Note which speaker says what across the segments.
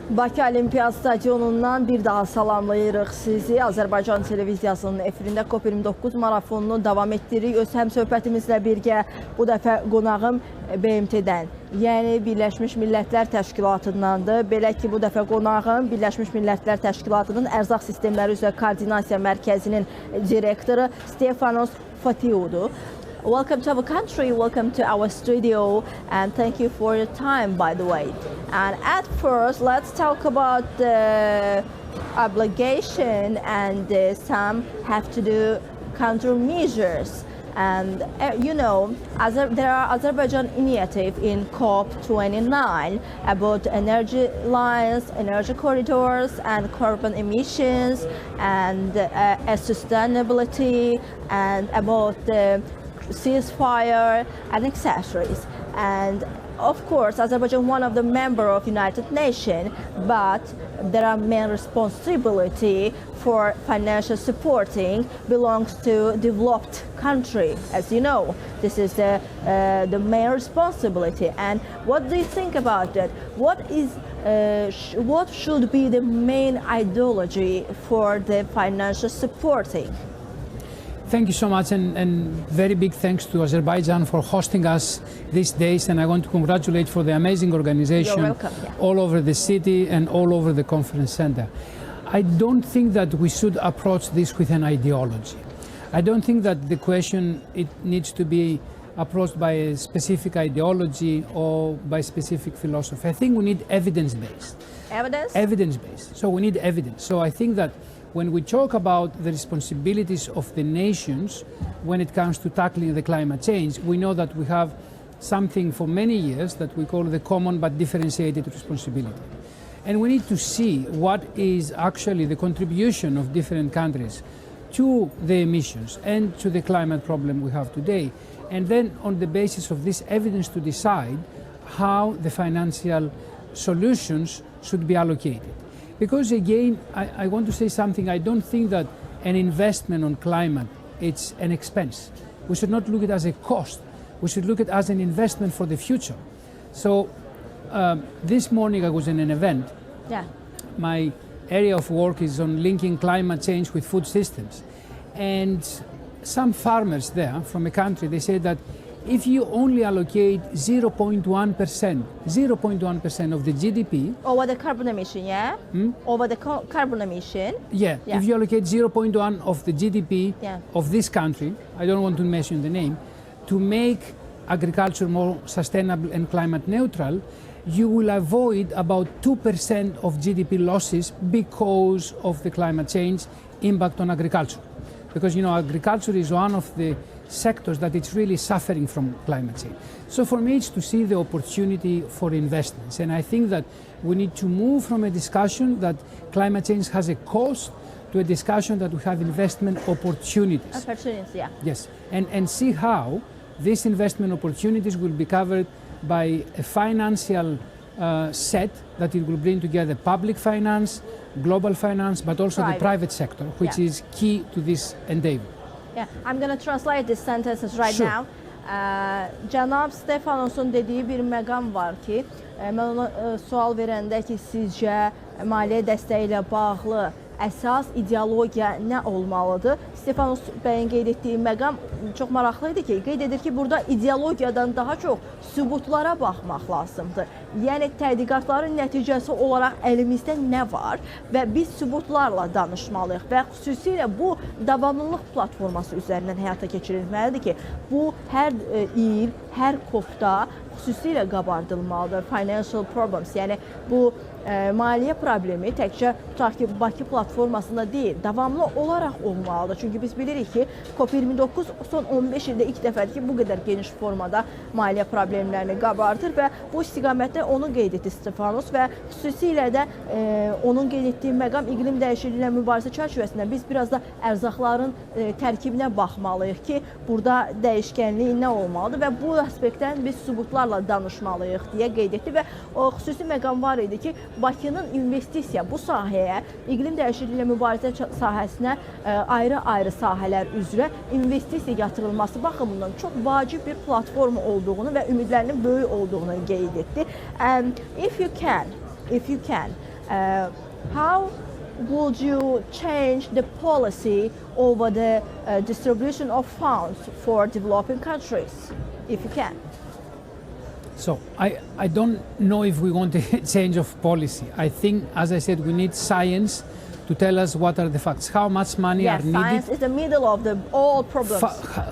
Speaker 1: Bakı Olimpiya Stadionundan bir daha salamlayırıq sizi. Azərbaycan televiziyasının efirində COP29 marafonunu davam etdiririk. Öz həmsöhbətimizlə birgə bu dəfə qonağım BMT-dən, yəni Birləşmiş Millətlər Təşkilatındandır. Belə ki, bu dəfə qonağım Birləşmiş Millətlər Təşkilatının Ərzaq Sistemləri üzrə Koordinasiya Mərkəzinin direktoru Stefanos Fatioudur. Welcome to our country, welcome to our studio, and thank you for your time, by the way. And at first, let's talk about the obligation and some have to do countermeasures. And you know, there are Azerbaijan initiative in COP29 about energy lines, energy corridors, and carbon emissions, and sustainability, and about the ceasefire and accessories. And of course, Azerbaijan one of the member of United Nations, but there are main responsibility for financial supporting belongs to developed country. As you know, this is the main responsibility. And what do you think about that? What should be the main ideology for the financial supporting?
Speaker 2: Thank you so much, and very big thanks to Azerbaijan for hosting us these days, and I want to congratulate for the amazing organization.
Speaker 1: You're welcome, yeah.
Speaker 2: All over the city and all over the conference center. I don't think that we should approach this with an ideology. I don't think that the question it needs to be approached by a specific ideology or by specific philosophy. I think we need evidence-based.
Speaker 1: Evidence?
Speaker 2: Evidence-based. So we need evidence. So I think that when we talk about the responsibilities of the nations when it comes to tackling the climate change, we know that we have something for many years that we call the common but differentiated responsibility. And we need to see what is actually the contribution of different countries to the emissions and to the climate problem we have today. And then on the basis of this evidence to decide how the financial solutions should be allocated. Because again, I want to say something, I don't think that an investment on climate, it's an expense. We should not look at it as a cost. We should look at it as an investment for the future. So this morning I was in an event.
Speaker 1: Yeah.
Speaker 2: My area of work is on linking climate change with food systems. And some farmers there from a country, they say that if you only allocate 0.1% of the GDP...
Speaker 1: Over the carbon emission, yeah? Over the carbon emission.
Speaker 2: Yeah, if you allocate 0.1 of the GDP of this country, I don't want to mention the name, to make agriculture more sustainable and climate neutral, you will avoid about 2% of GDP losses because of the climate change impact on agriculture. Because, you know, agriculture is one of the sectors that it's really suffering from climate change. So for me, it's to see the opportunity for investments. And I think that we need to move from a discussion that climate change has a cost to a discussion that we have investment opportunities.
Speaker 1: Opportunities, yeah.
Speaker 2: Yes, and see how these investment opportunities will be covered by a financial set that it will bring together public finance, global finance, but also the private sector, which is key to this endeavor.
Speaker 1: Yeah, I'm going to translate these sentences right now. Cənab Stefanos'un dediği bir məqam var ki, mən ona sual verəndə ki, sizcə maliyyə dəstəyi ilə bağlı əsas ideologiya nə olmalıdır? Stefanos bəyin qeyd etdiyi məqam çox maraqlı idi ki, qeyd edir ki, burada ideologiyadan daha çox sübutlara baxmaq lazımdır. Yəni, tədqiqatların nəticəsi olaraq əlimizdə nə var və biz sübutlarla danışmalıyıq və xüsusilə bu davamlılıq platforması üzərindən həyata keçirilməlidir ki, bu hər il, hər COP-da xüsusilə qabardılmalıdır. Financial problems, yəni bu maliyyə problemi təkcə tutaq ki, Bakı platformasında deyil, davamlı olaraq olmalıdır. Çünki biz bilirik ki, COP29 son 15 ildə ilk dəfədir ki, bu qədər geniş formada maliyyə problemlərini qabardır və bu istiqamətdə onu qeyd etdi Stefanos və xüsusilə də onun qeyd etdiyi məqam iqlim dəyişikliyi ilə mübarizə çərçivəsində biz biraz da ərzaqların tərkibinə baxmalıyıq ki, burada dəyişkənlik nə olmalıdır və bu aspektdən biz sübutlarla danışmalıyıq deyə qeyd etdi və o xüsusi məqam var idi ki, Bakının investisiya bu sahəyə, iqlim dəyişikliyi ilə mübarizə sahəsinə ayrı-ayrı sahələr üzrə investisiya yatırılması baxımından çox vacib bir platforma olduğunu və ümidlərinin böyük olduğunu qeyd etdi. If you can, How would you change the policy over the distribution of funds for developing countries, if you can?
Speaker 2: So I don't know if we want a change of policy. I think, as I said, we need science to tell us what are the facts, how much money are needed.
Speaker 1: Science is the middle of all problems.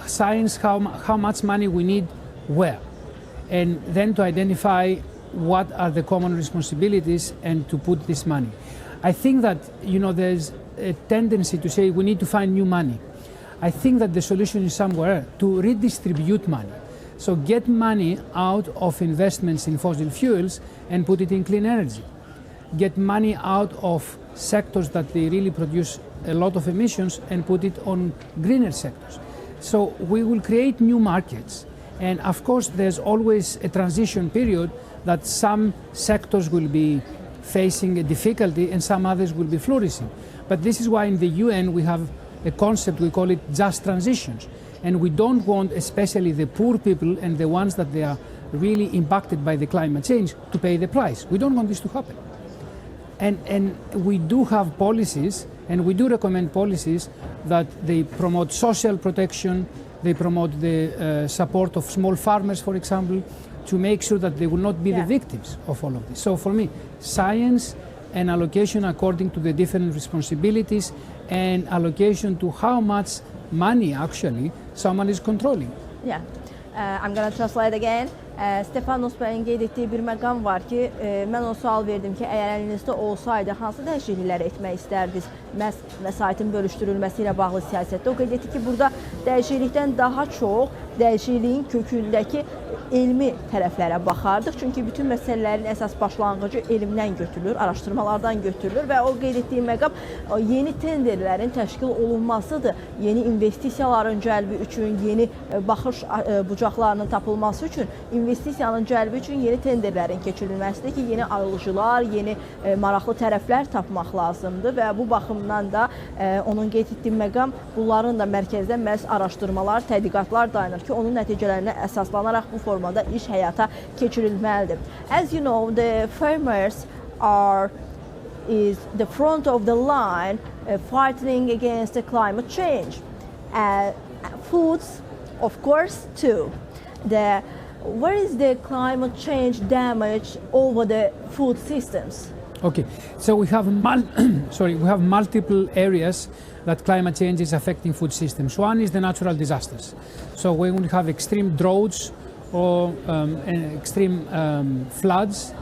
Speaker 2: Science, how much money we need where, and then to identify what are the common responsibilities and to put this money. I think that, you know, there's a tendency to say we need to find new money. I think that the solution is somewhere to redistribute money. So get money out of investments in fossil fuels and put it in clean energy. Get money out of sectors that they really produce a lot of emissions and put it on greener sectors. So we will create new markets. And of course, there's always a transition period that some sectors will be facing a difficulty and some others will be flourishing. But this is why in the UN we have a concept, we call it just transitions. And we don't want, especially the poor people and the ones that they are really impacted by the climate change, to pay the price. We don't want this to happen. And we do have policies, and we do recommend policies that they promote social protection, they promote the support of small farmers, for example, to make sure that they will not be the victims of all of this. So for me, science and allocation according to the different responsibilities and allocation to how much money actually someone is controlling.
Speaker 1: Yeah, I'm going to translate again. Stefanos bəyin qeyd etdiyi bir məqam var ki, mən o sual verdim ki, əgər əlinizdə olsaydı, hansı dəyişikliklər etmək istərdiniz məhz vəsaitin bölüşdürülməsi ilə bağlı siyasətdə? O qeyd etdi ki, burada dəyişiklikdən daha çox dəyişikliyin kökündəki elmi tərəflərə baxardıq. Çünki bütün məsələlərin əsas başlanğıcı elmdən götürülür, araşdırmalardan götürülür və o qeyd etdiyi məqam yeni tenderlərin təşkil olunmasıdır. Yeni investisiyaların cəlbi üçün, yeni baxış bucaqlarının tapılması üçün, investisiyanın cəlbi üçün yeni tenderlərin keçirilməsidir ki, yeni alıcılar, yeni maraqlı tərəflər tapmaq lazımdır və bu baxımdan da onun qeyd etdiyi məqam bunların da mərkəzdə məhz araşdırmalar, tədqiqatlar dayanır ki, onun nəticələrinə əsaslanaraq bu formada iş həyata keçirilməlidir. As you know, the farmers is the front of the line fighting against the climate change. Foods, of course, too. Where is the climate change damage over the food systems?
Speaker 2: Okay, so we have multiple areas that climate change is affecting food systems. One is the natural disasters. So when we have extreme droughts or extreme floods,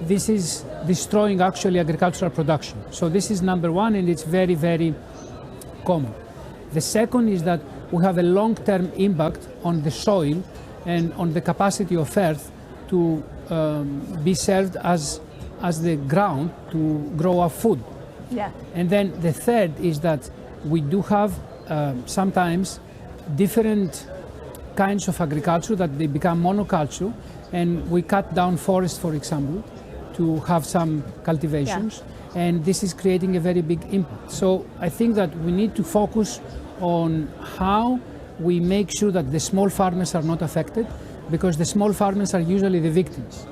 Speaker 2: this is destroying actually agricultural production. So this is number one, and it's very, very common. The second is that we have a long-term impact on the soil and on the capacity of earth to be served as the ground to grow our food.
Speaker 1: Yeah.
Speaker 2: And then the third is that we do have sometimes different kinds of agriculture that they become monoculture, and we cut down forests, for example, to have some cultivations, and this is creating a very big impact. So I think that we need to focus on how we make sure that the small farmers are not affected, because the small farmers are usually the victims,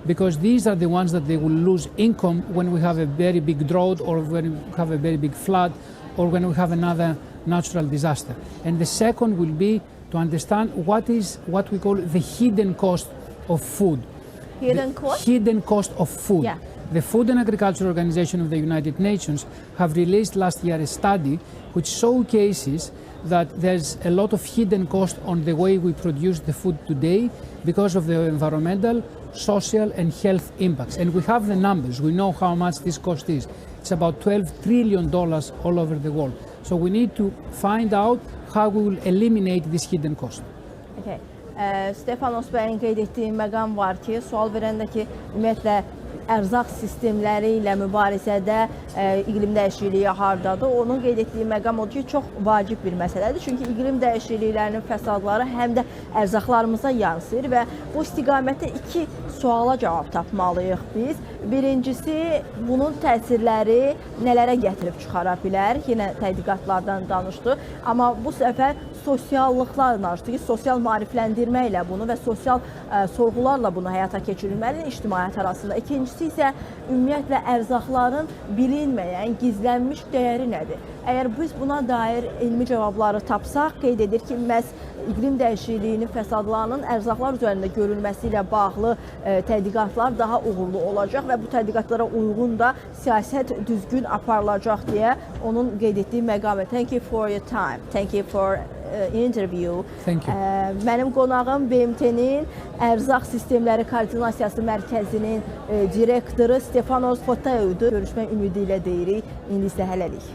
Speaker 2: because these are the ones that they will lose income when we have a very big drought or when we have a very big flood or when we have another natural disaster. And the second will be to understand what we call the hidden cost of food.
Speaker 1: Hidden cost?
Speaker 2: Hidden cost of food.
Speaker 1: Yeah.
Speaker 2: The Food and Agriculture Organization of the United Nations have released last year a study which showcases that there's a lot of hidden cost on the way we produce the food today because of the environmental, social and health impacts. And we have the numbers. We know how much this cost is. It's about $12 trillion all over the world. So we need to find out how we will eliminate this hidden cost.
Speaker 1: Okay. Stefanos bəyin qeyd etdiyi məqam var ki, sual verəndə ki, ümumiyyətlə ərzaq sistemləri ilə mübarizədə iqlim dəyişikliyi hardadır? Onun qeyd etdiyi məqam odur ki, çox vacib bir məsələdir. Çünki iqlim dəyişikliklərinin fəsadları həm də ərzaqlarımıza yansıyır və bu istiqamətdə iki suala cavab tapmalıyıq biz. Birincisi, bunun təsirləri nələrə gətirib çıxara bilər? Yenə tədqiqatlardan danışdı. Amma bu səfər sosiallıqlarla danışdı ki, sosial maarifləndirmə ilə bunu və sosial sorğularla bunu həyata keçirilməli ictimaiyyət arasında. İkincisi isə ümumiyyətlə ərzaqların bilinməyən, gizlənmiş dəyəri nədir? Əgər biz buna dair elmi cavabları tapsaq, qeyd edir ki, məhz iqlim dəyişikliyinin fəsadlarının ərzaqlar üzərində görülməsi ilə bağlı tədqiqatlar daha uğurlu olacaq və bu tədqiqatlara uyğun da siyasət düzgün aparılacaq deyə onun qeyd etdiyi məqamı. Thank you for your time. Thank you for interview.
Speaker 2: Thank you.
Speaker 1: Mənim qonağım BMT-nin Ərzaq Sistemləri Koordinasiyası Mərkəzinin direktoru Stefanos Fotaou'dur. Görüşmək ümidi ilə deyirik. İndi isə hələlik.